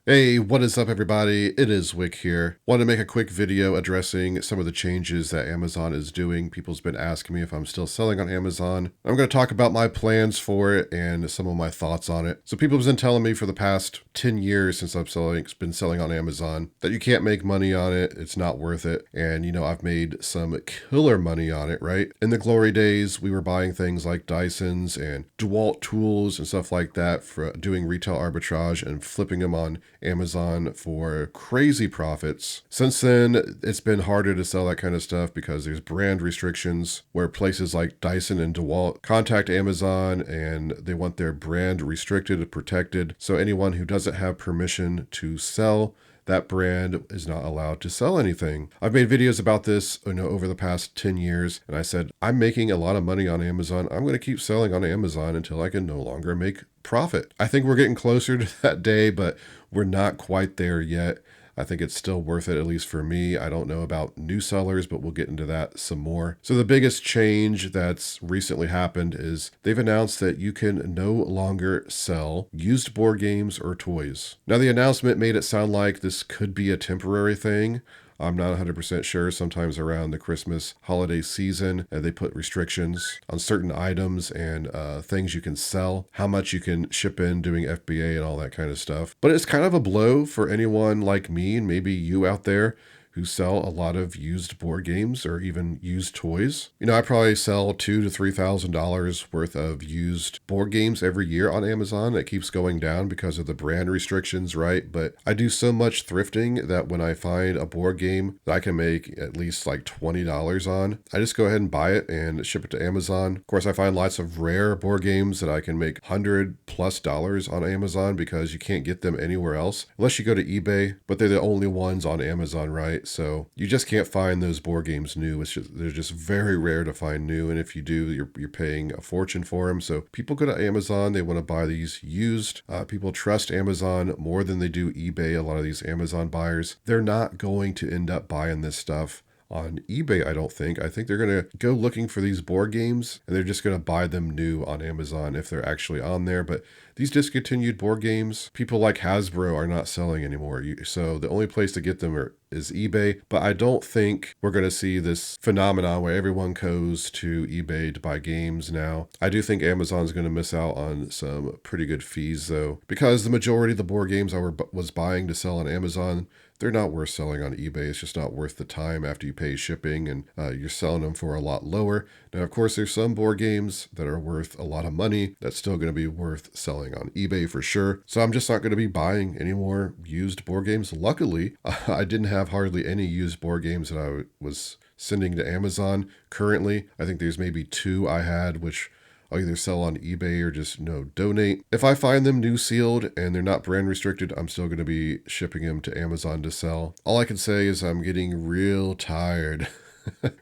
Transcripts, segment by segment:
Hey, what is up everybody? It is Wick here. Want to make a quick video addressing some of the changes that Amazon is doing. People's been asking me if I'm still selling on Amazon. I'm going to talk about my plans for it and some of my thoughts on it. So people have been telling me for the past 10 years since I've been selling on Amazon that you can't make money on it. It's not worth it. And I've made some killer money on it, right? In the glory days, we were buying things like Dysons and DeWalt tools and stuff like that for doing retail arbitrage and flipping them on Amazon for crazy profits. Since then, it's been harder to sell that kind of stuff because there's brand restrictions where places like Dyson and DeWalt contact Amazon and they want their brand restricted and protected. So anyone who doesn't have permission to sell that brand is not allowed to sell anything. I've made videos about this, over the past 10 years, and I said, I'm making a lot of money on Amazon. I'm going to keep selling on Amazon until I can no longer make profit. I think we're getting closer to that day, but we're not quite there yet. I think it's still worth it, at least for me. I don't know about new sellers, but we'll get into that some more. So the biggest change that's recently happened is they've announced that you can no longer sell used board games or toys. Now, the announcement made it sound like this could be a temporary thing. I'm not 100% sure. Sometimes around the Christmas holiday season, they put restrictions on certain items and things you can sell, how much you can ship in doing FBA and all that kind of stuff. But it's kind of a blow for anyone like me and maybe you out there who sell a lot of used board games or even used toys. I probably sell $2,000 to $3,000 worth of used board games every year on Amazon. It keeps going down because of the brand restrictions, right? But I do so much thrifting that when I find a board game that I can make at least like $20 on, I just go ahead and buy it and ship it to Amazon. Of course, I find lots of rare board games that I can make $100+ on Amazon because you can't get them anywhere else unless you go to eBay, but they're the only ones on Amazon, right? So you just can't find those board games new. They're just very rare to find new, and if you do, you're paying a fortune for them. So people go to Amazon, they want to buy these used. People trust Amazon more than they do eBay. A lot of these Amazon buyers, they're not going to end up buying this stuff on eBay, I don't think. I think they're going to go looking for these board games and they're just going to buy them new on Amazon if they're actually on there. But these discontinued board games, people like Hasbro are not selling anymore. So the only place to get them is eBay. But I don't think we're going to see this phenomenon where everyone goes to eBay to buy games now. I do think Amazon's going to miss out on some pretty good fees though, because the majority of the board games I was buying to sell on Amazon, they're not worth selling on eBay. It's just not worth the time after you pay shipping, and you're selling them for a lot lower. Now, of course, there's some board games that are worth a lot of money that's still going to be worth selling on eBay for sure. So I'm just not going to be buying any more used board games. Luckily, I didn't have hardly any used board games that I was sending to Amazon currently. I think there's maybe 2 I had, which I'll either sell on eBay or just donate. If I find them new sealed and they're not brand restricted, I'm still going to be shipping them to Amazon to sell. All I can say is I'm getting real tired.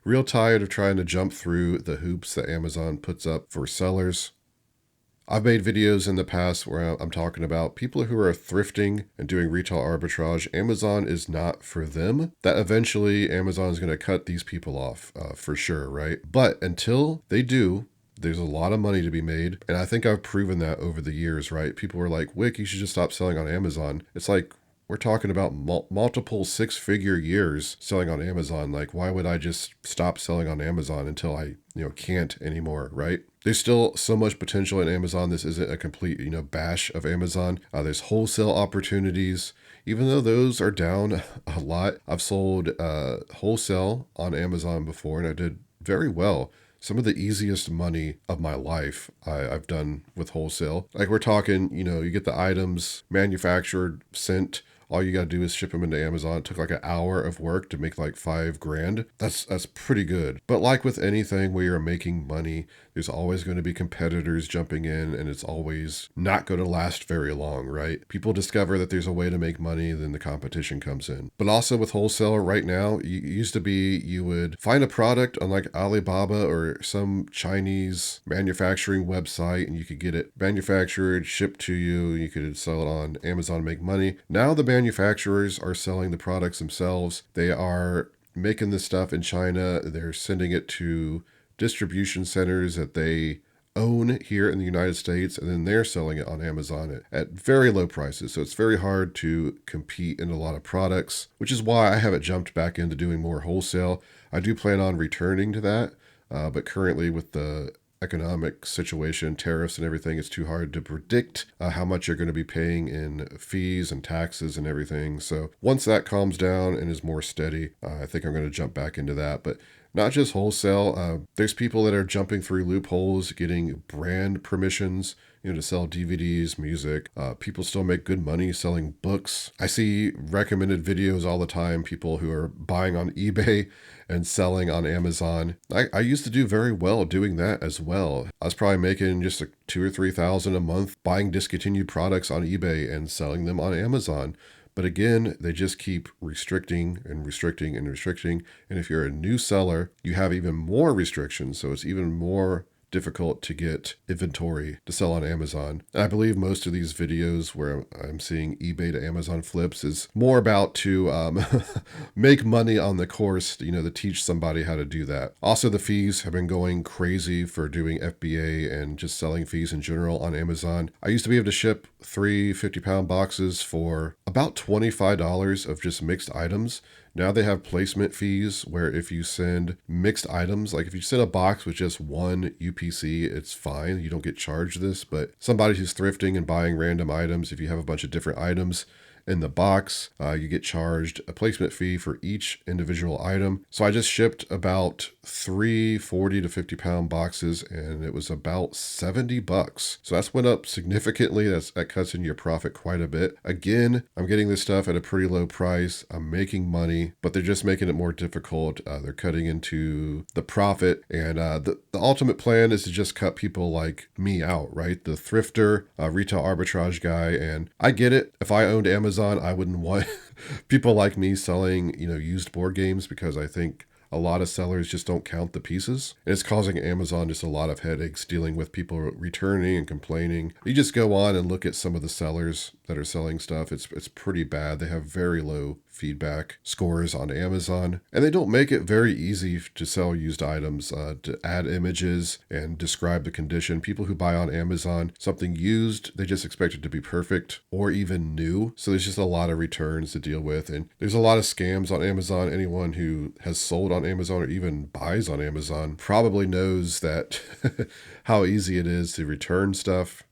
Real tired of trying to jump through the hoops that Amazon puts up for sellers. I've made videos in the past where I'm talking about people who are thrifting and doing retail arbitrage. Amazon is not for them. That eventually Amazon is going to cut these people off for sure, right? But until they do, there's a lot of money to be made. And I think I've proven that over the years, right? People were like, Wick, you should just stop selling on Amazon. It's like, we're talking about multiple 6-figure years selling on Amazon. Like, why would I just stop selling on Amazon until I, can't anymore, right? There's still so much potential in Amazon. This isn't a complete, bash of Amazon. There's wholesale opportunities. Even though those are down a lot, I've sold wholesale on Amazon before, and I did very well. Some of the easiest money of my life I've done with wholesale. Like we're talking, you get the items manufactured, sent. All you got to do is ship them into Amazon. It took like an hour of work to make like $5,000. That's pretty good. But like with anything where you're making money, there's always going to be competitors jumping in, and it's always not going to last very long, right? People discover that there's a way to make money, then the competition comes in. But also with wholesale right now, it used to be you would find a product on like Alibaba or some Chinese manufacturing website, and you could get it manufactured, shipped to you. You could sell it on Amazon and make money. Now the manufacturers are selling the products themselves. They are making this stuff in China. They're sending it to distribution centers that they own here in the United States, and then they're selling it on Amazon at very low prices. So it's very hard to compete in a lot of products, which is why I haven't jumped back into doing more wholesale. I do plan on returning to that, but currently with the economic situation, tariffs and everything, it's too hard to predict how much you're going to be paying in fees and taxes and everything. So once that calms down and is more steady, I think I'm going to jump back into that. But not just wholesale. There's people that are jumping through loopholes, getting brand permissions, to sell DVDs, music. People still make good money selling books. I see recommended videos all the time, people who are buying on eBay and selling on Amazon. I used to do very well doing that as well. I was probably making just $2,000 or $3,000 a month buying discontinued products on eBay and selling them on Amazon. But again, they just keep restricting and restricting and restricting. And if you're a new seller, you have even more restrictions. So it's even more difficult to get inventory to sell on Amazon. And I believe most of these videos where I'm seeing eBay to Amazon flips is more about to make money on the course, to teach somebody how to do that. Also, the fees have been going crazy for doing FBA and just selling fees in general on Amazon. I used to be able to ship 3 50-pound boxes for about $25 of just mixed items. Now they have placement fees where if you send mixed items, like if you send a box with just one UPC, it's fine. You don't get charged this, but somebody who's thrifting and buying random items, if you have a bunch of different items in the box, you get charged a placement fee for each individual item. So I just shipped about 3 40 to 50-pound boxes, and it was about $70. So that's went up significantly. That cuts into your profit quite a bit. Again, I'm getting this stuff at a pretty low price. I'm making money, but they're just making it more difficult. They're cutting into the profit, and the ultimate plan is to just cut people like me out, right? The thrifter, retail arbitrage guy, and I get it. If I owned Amazon, I wouldn't want people like me selling, used board games, because I think a lot of sellers just don't count the pieces. And it's causing Amazon just a lot of headaches dealing with people returning and complaining. You just go on and look at some of the sellers that are selling stuff. It's pretty bad. They have very low feedback scores on Amazon, and they don't make it very easy to sell used items, to add images and describe the condition. People who buy on Amazon something used, they just expect it to be perfect or even new. So there's just a lot of returns to deal with, and there's a lot of scams on Amazon. Anyone who has sold on Amazon or even buys on Amazon probably knows that how easy it is to return stuff.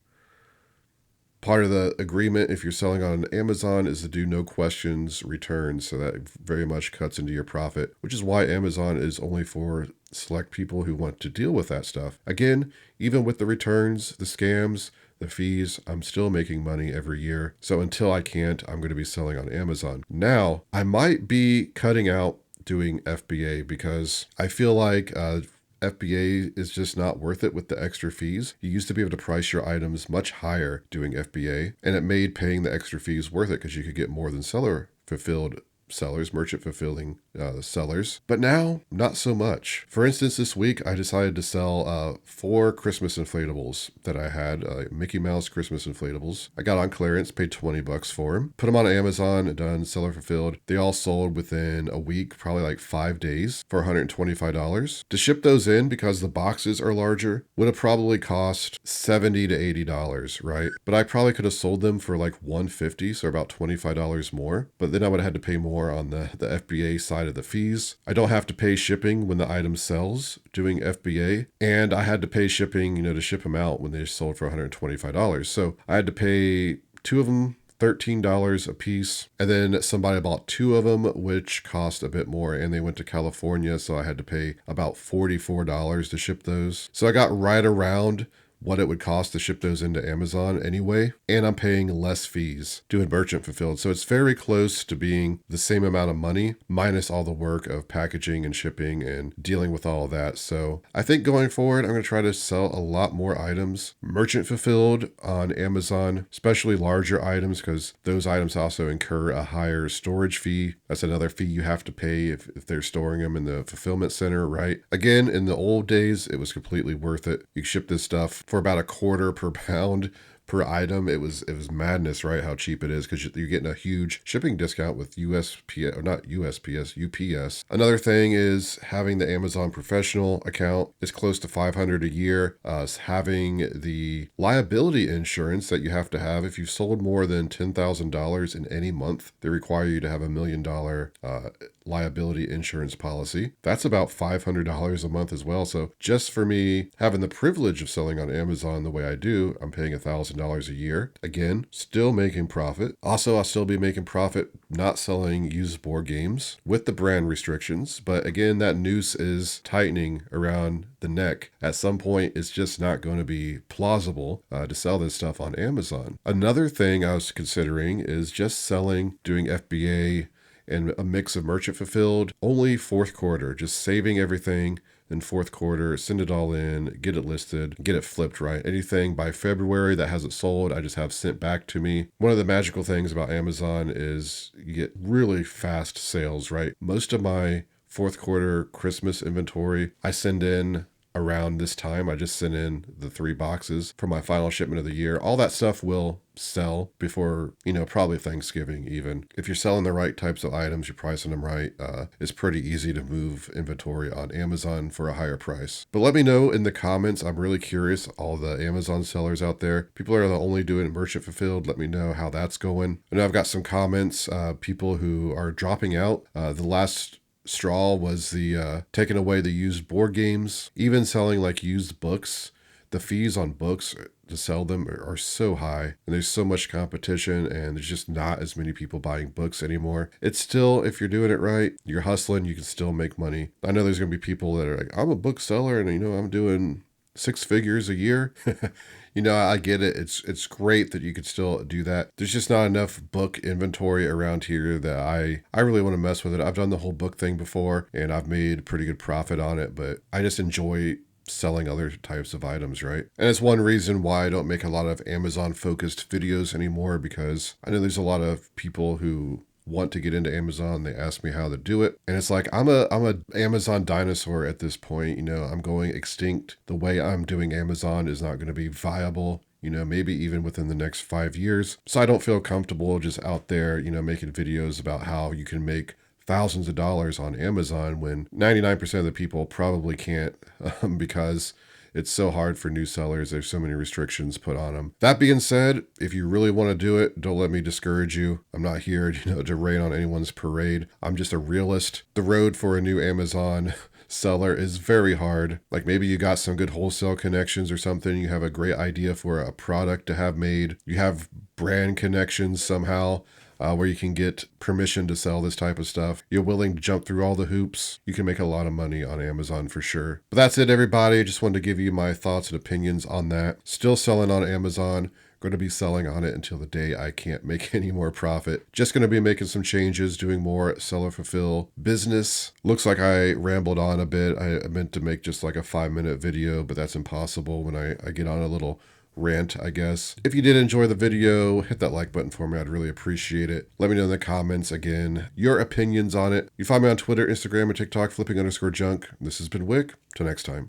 Part of the agreement, if you're selling on Amazon, is to do no questions returns. So that very much cuts into your profit, which is why Amazon is only for select people who want to deal with that stuff. Again, even with the returns, the scams, the fees, I'm still making money every year. So until I can't, I'm going to be selling on Amazon. Now, I might be cutting out doing FBA because I feel like FBA is just not worth it with the extra fees. You used to be able to price your items much higher doing FBA, and it made paying the extra fees worth it because you could get more than seller fulfilled sellers, merchant fulfilling sellers. But now, not so much. For instance, this week I decided to sell 4 Christmas inflatables that I had, Mickey Mouse Christmas inflatables. I got on clearance, paid $20 for them, put them on Amazon, done seller fulfilled. They all sold within a week, probably like 5 days, for $125. To ship those in, because the boxes are larger, would have probably cost $70 to $80, right? But I probably could have sold them for like $150, so about $25 more. But then I would have had to pay more on the FBA side of the fees. I don't have to pay shipping when the item sells doing FBA, and I had to pay shipping, to ship them out when they sold for $125. So I had to pay 2 of them $13 a piece, and then somebody bought 2 of them, which cost a bit more, and they went to California, so I had to pay about $44 to ship those. So I got right around what it would cost to ship those into Amazon anyway, and I'm paying less fees doing merchant fulfilled. So it's very close to being the same amount of money minus all the work of packaging and shipping and dealing with all of that. So I think going forward, I'm going to try to sell a lot more items merchant fulfilled on Amazon, especially larger items, because those items also incur a higher storage fee. That's another fee you have to pay if they're storing them in the fulfillment center, right? Again, in the old days, it was completely worth it. You ship this stuff for about $0.25 per pound per item. It was madness, right? How cheap it is, because you're getting a huge shipping discount with USPS, or not USPS, UPS. Another thing is having the Amazon Professional account is close to $500 a year. Having the liability insurance that you have to have if you've sold more than $10,000 in any month, they require you to have $1 million liability insurance policy. That's about $500 a month as well. So just for me having the privilege of selling on Amazon the way I do, I'm paying $1,000 a year. Again, still making profit. Also, I'll still be making profit not selling used board games with the brand restrictions. But again, that noose is tightening around the neck. At some point, it's just not going to be plausible to sell this stuff on Amazon. Another thing I was considering is just selling, doing FBA and a mix of merchant fulfilled, only fourth quarter, just saving everything in fourth quarter, send it all in, get it listed, get it flipped right. Anything by February that hasn't sold, I just have sent back to me. One of the magical things about Amazon is you get really fast sales, right? Most of my fourth quarter Christmas inventory, I send in around this time. I just sent in the 3 boxes for my final shipment of the year. All that stuff will sell before, probably Thanksgiving even. If you're selling the right types of items, you're pricing them right, it's pretty easy to move inventory on Amazon for a higher price. But let me know in the comments. I'm really curious, all the Amazon sellers out there. People are only doing merchant fulfilled. Let me know how that's going. I know I've got some comments, people who are dropping out. The last straw was the taking away the used board games, even selling like used books. The fees on books to sell them are so high, and there's so much competition, and there's just not as many people buying books anymore. It's still, if you're doing it right, you're hustling, you can still make money. I know there's going to be people that are like, I'm a bookseller and I'm doing 6 figures a year. I get it. It's great that you could still do that. There's just not enough book inventory around here that I really want to mess with it. I've done the whole book thing before, and I've made pretty good profit on it, but I just enjoy selling other types of items, right? And it's one reason why I don't make a lot of Amazon focused videos anymore, because I know there's a lot of people who want to get into Amazon. They ask me how to do it, and it's like I'm a Amazon dinosaur at this point. I'm going extinct. The way I'm doing Amazon is not going to be viable, maybe even within the next 5 years. So I don't feel comfortable just out there, making videos about how you can make thousands of dollars on Amazon when 99% of the people probably can't, because it's so hard for new sellers. There's so many restrictions put on them. That being said, if you really want to do it, don't let me discourage you. I'm not here, to rain on anyone's parade. I'm just a realist. The road for a new Amazon seller is very hard. Like, maybe you got some good wholesale connections or something. You have a great idea for a product to have made. You have brand connections somehow, where you can get permission to sell this type of stuff. You're willing to jump through all the hoops. You can make a lot of money on Amazon for sure. But that's it, everybody. Just wanted to give you my thoughts and opinions on that. Still selling on Amazon. Going to be selling on it until the day I can't make any more profit. Just going to be making some changes, doing more seller fulfill business. Looks like I rambled on a bit. I meant to make just like a 5-minute video, but that's impossible when I get on a little rant, I guess. If you did enjoy the video, hit that like button for me. I'd really appreciate it. Let me know in the comments, again, your opinions on it. You find me on Twitter, Instagram, and TikTok, flipping_junk. This has been Wick. Till next time.